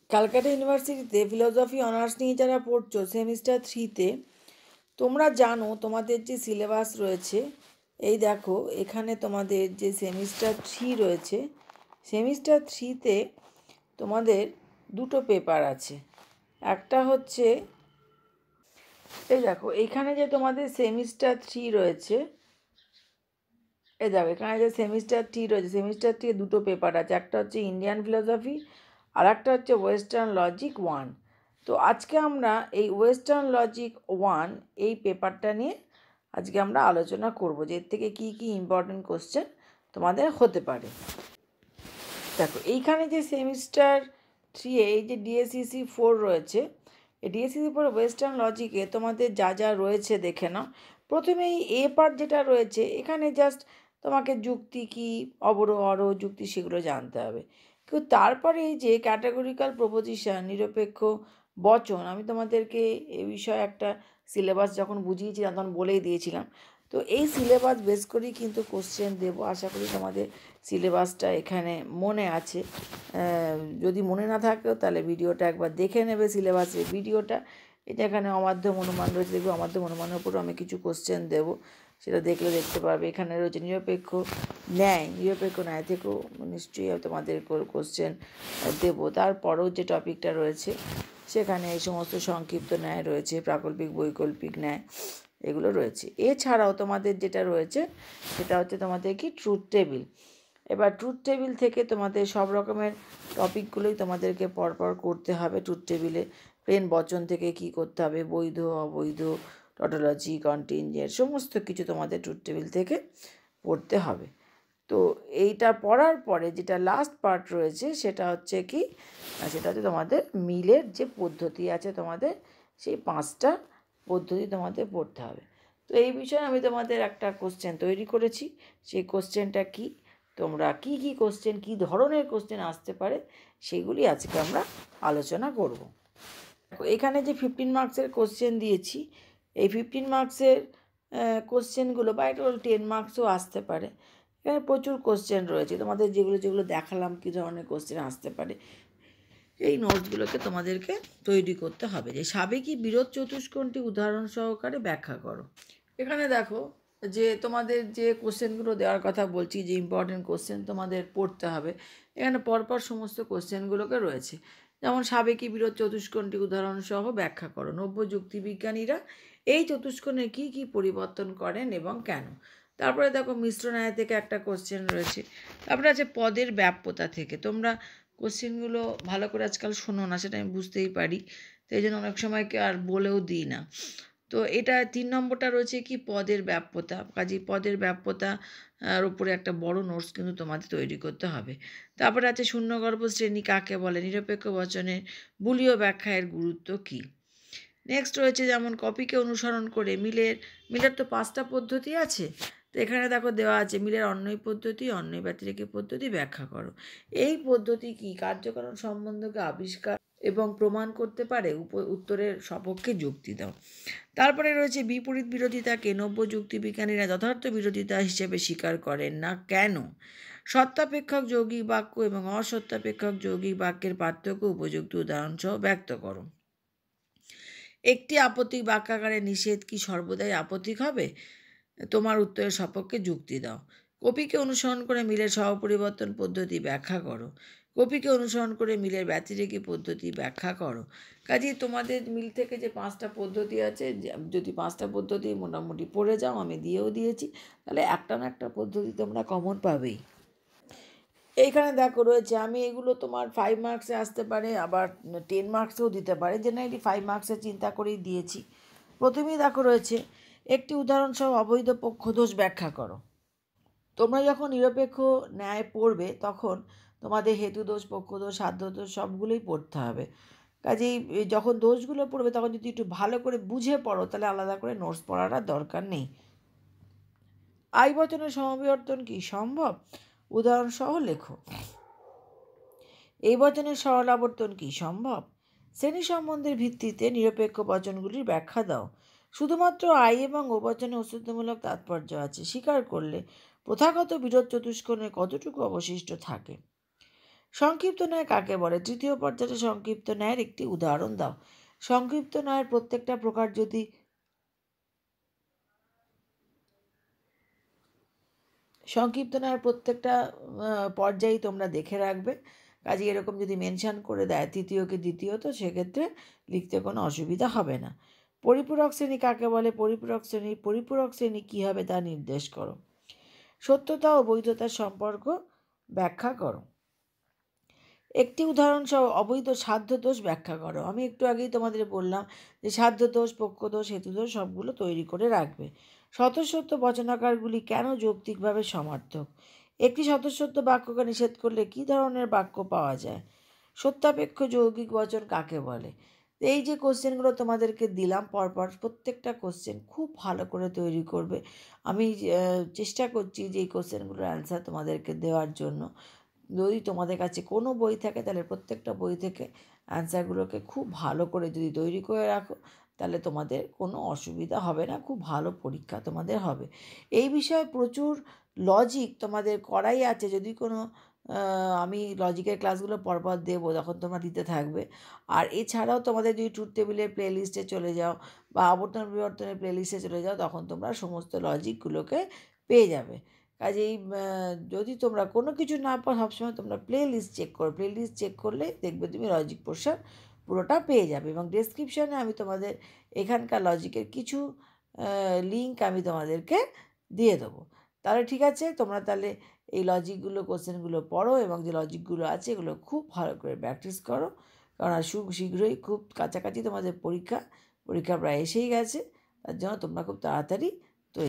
ক্যালকাটা ইউনিভার্সিটিতে philosophy honours নিয়ে যারা পড়ছো সেমিস্টার 3-তে, তোমরা জানো তোমাদের যে সিলেবাস রয়েছে, এই দেখো এখানে তোমাদের যে সেমিস্টার 3 রয়েছে, সেমিস্টার 3-তে তোমাদের দুটো পেপার আছে। একটা হচ্ছে এই দেখো এইখানে যে তোমাদের সেমিস্টার 3 রয়েছে, এই দেখো এখানে যে সেমিস্টার 3 রয়েছে, সেমিস্টার 3 দুটো পেপার আছে। একটা হচ্ছে ইন্ডিয়ান ফিলোসফি আর একটা হচ্ছে ওয়েস্টার্ন লজিক 1। তো আজকে আমরা এই ওয়েস্টার্ন লজিক 1 এই পেপারটা নিয়ে আজকে আমরা আলোচনা করব যে এর থেকে কী কী ইম্পর্টেন্ট কোশ্চেন তোমাদের হতে পারে। দেখো এইখানে যে সেমিস্টার 3 এই যে ডিএসসিসি 4 রয়েছে, এই ডিএসসিসি 4 ওয়েস্টার্ন লজিকে তোমাদের যা যা রয়েছে দেখে নাও। প্রথমেই এ পার্ট যেটা রয়েছে, এখানে জাস্ট তোমাকে যুক্তি কী, অবরোহ অরোহ যুক্তি সেগুলো জানতে হবে। কিন্তু তারপরে এই যে ক্যাটাগরিক্যাল প্রপোজিশন, নিরপেক্ষ বচন, আমি তোমাদেরকে এ বিষয়ে একটা সিলেবাস যখন বুঝিয়েছিলাম তখন বলেই দিয়েছিলাম। তো এই সিলেবাস বেস করেই কিন্তু কোশ্চেন দেবো। আশা করি তোমাদের সিলেবাসটা এখানে মনে আছে। যদি মনে না থাকেও তাহলে ভিডিওটা একবার দেখে নেবে, সিলেবাসের ভিডিওটা। এটা এখানে অমাধ্যম অনুমান রয়েছে, দেখবে অমাধ্যম অনুমানের উপরও আমি কিছু কোশ্চেন দেবো, সেটা দেখলে দেখতে পারবে। এখানে রয়েছে নিরপেক্ষ ন্যায়, নিরপেক্ষ ন্যায় থেকেও নিশ্চয়ই তোমাদের কোশ্চেন দেবো। তারপরেও যে টপিকটা রয়েছে সেখানে এই সমস্ত সংক্ষিপ্ত ন্যায় রয়েছে, প্রাকল্পিক বৈকল্পিক ন্যায়, এগুলো রয়েছে। এছাড়াও তোমাদের যেটা রয়েছে সেটা হচ্ছে তোমাদের কি ট্রুথ টেবিল। এবার ট্রুথ টেবিল থেকে তোমাদের সব রকমের টপিকগুলোই তোমাদেরকে পরপর করতে হবে। ট্রুথ টেবিলে প্লেন বচন থেকে কি করতে হবে, বৈধ অবৈধ, টটোলজি, কন্টিনজেন্ট, সমস্ত কিছু তোমাদের ট্রুথ টেবিল থেকে পড়তে হবে। তো এইটা পড়ার পরে যেটা লাস্ট পার্ট রয়েছে সেটা হচ্ছে কি, সেটা হচ্ছে তোমাদের মিলের যে পদ্ধতি আছে, তোমাদের সেই 5টা পদ্ধতি তোমাদের পড়তে হবে। তো এই বিষয়ে আমি তোমাদের একটা কোশ্চেন তৈরি করেছি। সেই কোশ্চেনটা কি, তোমরা কি কি কোশ্চেন, কি ধরনের কোশ্চেন আসতে পারে সেগুলি আজকে আমরা আলোচনা করব। এখানে যে 15 মার্কসের কোশ্চেন দিয়েছি, এই 15 মার্কসের কোশ্চেনগুলো বা এটা 10 মার্কসও আসতে পারে। এখানে প্রচুর কোশ্চেন রয়েছে, তোমাদের যেগুলো দেখালাম কী ধরনের কোশ্চেন আসতে পারে, এই নোটসগুলোকে তোমাদেরকে তৈরি করতে হবে। যে সাবেকি বিরোধ চতুষ্কোণটি উদাহরণ সহকারে ব্যাখ্যা করো। এখানে দেখো যে তোমাদের যে কোশ্চেনগুলো দেওয়ার কথা বলছি, যে ইম্পর্টেন্ট কোশ্চেন তোমাদের পড়তে হবে, এখানে পরপর সমস্ত কোশ্চেনগুলোকে রয়েছে। যেমন সাবেকি বিরোধ চতুষ্কোণটি উদাহরণসহ ব্যাখ্যা করো। নব্য যুক্তিবিজ্ঞানীরা এই চতুষ্কোণে কী কী পরিবর্তন করেন এবং কেন। তারপরে দেখো মিশ্র ন্যায় থেকে একটা কোশ্চেন রয়েছে। তারপরে আছে পদের ব্যাপ্যতা থেকে। তোমরা কোশ্চেনগুলো ভালো করে আজকাল শোনো না, সেটা আমি বুঝতেই পারি, তো এই জন্য অনেক সময় আর বলেও দিই না। তো এটা 3 নম্বরটা রয়েছে কি, পদের ব্যাপ্যতা। কাজেই পদের ব্যাপ্যতা আর উপরে একটা বড় নোটস কিন্তু তোমাদের তৈরি করতে হবে। তারপরে আছে শূন্যগর্ভ শ্রেণী কাকে বলে, নিরপেক্ষ বচনের বুলীয় ব্যাখ্যায়ের গুরুত্ব কী। নেক্সট রয়েছে যেমন কপিকে অনুসরণ করে মিলের তো 5টা পদ্ধতি আছে। তো এখানে দেখো দেওয়া আছে মিলের অন্বয় পদ্ধতি, অন্বয় ব্যতিরেকে পদ্ধতি ব্যাখ্যা করো। এই পদ্ধতি কি কার্যকারণ সম্বন্ধকে আবিষ্কার এবং প্রমাণ করতে পারে, উত্তরের সপক্ষে যুক্তি দাও। তারপরে রয়েছে বিপরীত বিরোধিতাকে নব্য যুক্তিবিজ্ঞানীরা যথার্থ বিরোধিতা হিসেবে স্বীকার করেন না কেন। সত্যাপেক্ষক যৌগিক বাক্য এবং অসত্যাপেক্ষক যৌগিক বাক্যের পার্থক্য উপযুক্ত উদাহরণসহ ব্যক্ত করো। একটি আপত্তিক বাক্যাকারে নিষেধ কি সর্বদাই আপত্তিক হবে, তোমার উত্তরের সপক্ষে যুক্তি দাও। কপিকে অনুসরণ করে মিলের সহপরিবর্তন পদ্ধতি ব্যাখ্যা করো। কপিকে অনুসরণ করে মিলের ব্যতিরেকি পদ্ধতি ব্যাখ্যা করো। কাজেই তোমাদের মিল থেকে যে 5টা পদ্ধতি আছে, যদি 5টা পদ্ধতি মোটামুটি পড়ে যাও, আমি দিয়েও দিয়েছি, তাহলে একটা না একটা পদ্ধতি তোমরা কমন পাবেই। এইখানে দেখো রয়েছে, আমি এগুলো তোমার 5 মার্কসে আসতে পারে, আবার 10 মার্কসেও দিতে পারে, জেনারেলি 5 মার্কসে চিন্তা করেই দিয়েছি। প্রথমেই দেখো রয়েছে একটি উদাহরণসহ অবৈধ পক্ষদোষ ব্যাখ্যা করো। তোমরা যখন নিরপেক্ষ ন্যায় পড়বে তখন তোমাদের হেতুদোষ, পক্ষদোষ, সাধ্যদোষ সবগুলোই পড়তে হবে। কাজেই যখন দোষগুলো পড়বে তখন যদি একটু ভালো করে বুঝে পড়ো তাহলে আলাদা করে নোটস পড়ার আর দরকার নেই। আই বচনের সমবিবর্তন কি সম্ভব, উদাহরণসহ লেখো। এই বচনের সরলাবর্তন কি সম্ভব। শ্রেণী সম্বন্ধের ভিত্তিতে নিরপেক্ষ বচনগুলির ব্যাখ্যা দাও। শুধুমাত্র আই এবং ও বচনে অস্তিত্বমূলক তাৎপর্য আছে স্বীকার করলে প্রথাগত বিরোধ চতুষ্কোণে কতটুকু অবশিষ্ট থাকে। সংক্ষিপ্ত ন্যায় কাকে বলে? তৃতীয় পর্যায়ে সংক্ষিপ্ত ন্যায়ের একটি উদাহরণ দাও। সংক্ষিপ্ত ন্যায়ের প্রত্যেকটা প্রকার যদি সংক্ষিপ্ত ন্যায়ের প্রত্যেকটা পর্যায়েই তোমরা দেখে রাখবে। কাজে এরকম যদি মেনশান করে দেয় তৃতীয়কে দ্বিতীয়, তো সেক্ষেত্রে লিখতে কোনো অসুবিধা হবে না। পরিপূরক শ্রেণী কাকে বলে? পরিপূরক শ্রেণী কী হবে তা নির্দেশ করো। সত্যতা ও বৈধতার সম্পর্ক ব্যাখ্যা করো। একটি উদাহরণ সহ অবৈধ সাধ্য দোষ ব্যাখ্যা করো। আমি একটু আগেই তোমাদের বললাম যে সাধ্য দোষ, পক্ষ দোষ, হেতু দোষ সবগুলো তৈরি করে রাখবে। স্বতঃসিদ্ধ বচনাকারগুলি কেন যৌক্তিকভাবে সমার্থক? একটি স্বতঃসিদ্ধ বাক্যকে নিষেধ করলে কী ধরনের বাক্য পাওয়া যায়? সত্যাপেক্ষ যৌগিক বচন কাকে বলে? এই যে কোশ্চেনগুলো তোমাদেরকে দিলাম পরপর, প্রত্যেকটা কোশ্চেন খুব ভালো করে তৈরি করবে। আমি চেষ্টা করছি যে এই কোশ্চেনগুলোর অ্যান্সার তোমাদেরকে দেওয়ার জন্য। যদি তোমাদের কাছে কোনো বই থাকে তাহলে প্রত্যেকটা বই থেকে অ্যান্সারগুলোকে খুব ভালো করে যদি তৈরি করে রাখো, তাহলে তোমাদের কোনো অসুবিধা হবে না, খুব ভালো পরীক্ষা তোমাদের হবে। এই বিষয়ে প্রচুর লজিক তোমাদের করাই আছে। যদি কোনো আমি লজিকের ক্লাসগুলো পরপর দেবো, তখন তোমরা দিতে থাকবে। আর এছাড়াও তোমাদের যদি ট্রুথ টেবিলের প্লে লিস্টে চলে যাও বা আবর্তন বিবর্তনের প্লে লিস্টে চলে যাও, তখন তোমরা সমস্ত লজিকগুলোকে পেয়ে যাবে। কাজেই যদি তোমরা কোনো কিছু না পাও, সবসময় তোমরা প্লে লিস্ট চেক করো। প্লে লিস্ট চেক করলে দেখবে তুমি লজিক পোর্শন পুরোটা পেয়ে যাবে। এবং ডেসক্রিপশানে আমি তোমাদের এখানকার লজিকের কিছু লিঙ্ক আমি তোমাদেরকে দিয়ে দেবো। তাহলে ঠিক আছে, তোমরা তাহলে এই লজিকগুলো, কোশ্চেনগুলো পড়ো এবং যে লজিকগুলো আছে এগুলো খুব ভালো করে প্র্যাকটিস করো। কারণ শীঘ্রই খুব কাছাকাছি তোমাদের পরীক্ষা প্রায় এসেই গেছে। তার জন্য তোমরা খুব তাড়াতাড়ি